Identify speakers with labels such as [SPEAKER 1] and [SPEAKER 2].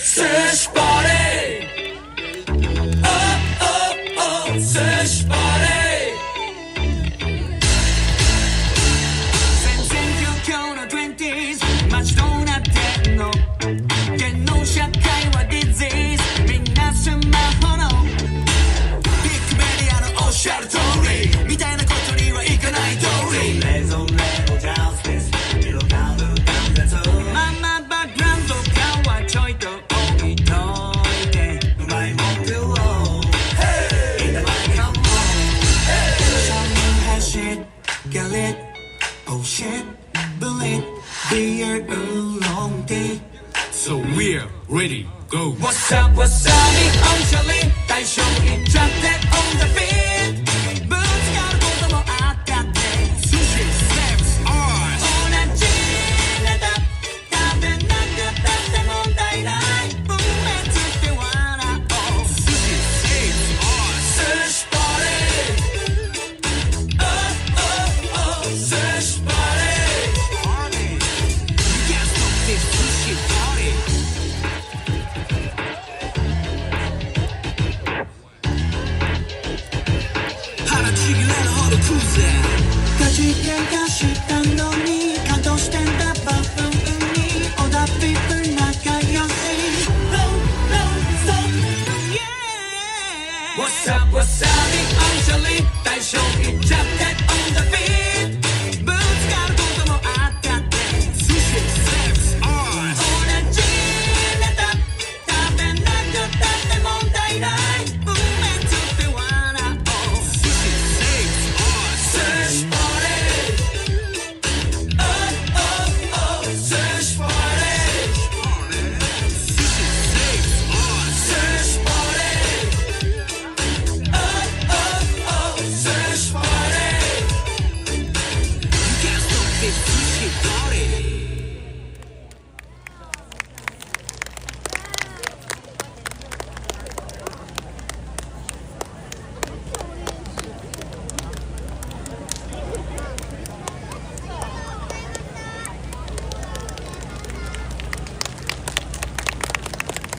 [SPEAKER 1] Search party Oh oh oh Search party 戦々恐々の 20s 街どうなってんの芸能社会は disease みんなスマホのビッグメディアのおっしゃる通りみたいなことにはいかない通りレゾレゴダンスです色がるダンスママバックグラウンド感はちょいと置いといてうまいもん食おう Hey! In the mic come on Hey! Some shit Get it Oh shit Believe We're along day So we're ready Go What's up What's up 日本車輪大将いっちゃって On the beat ぶつかることもあったって Sushi Slaps Ours 同じネタ食べなくたって問題ない分別って笑おう Sushi Slaps Ours Search party Oh oh oh Search party You can't stop this sushi party腹ちぎれるほど食うぜガチ喧嘩したのに感動してんだバブにオダピープ仲良し Don't stop Yeah What's up What's up 日本車輪大将いっちゃって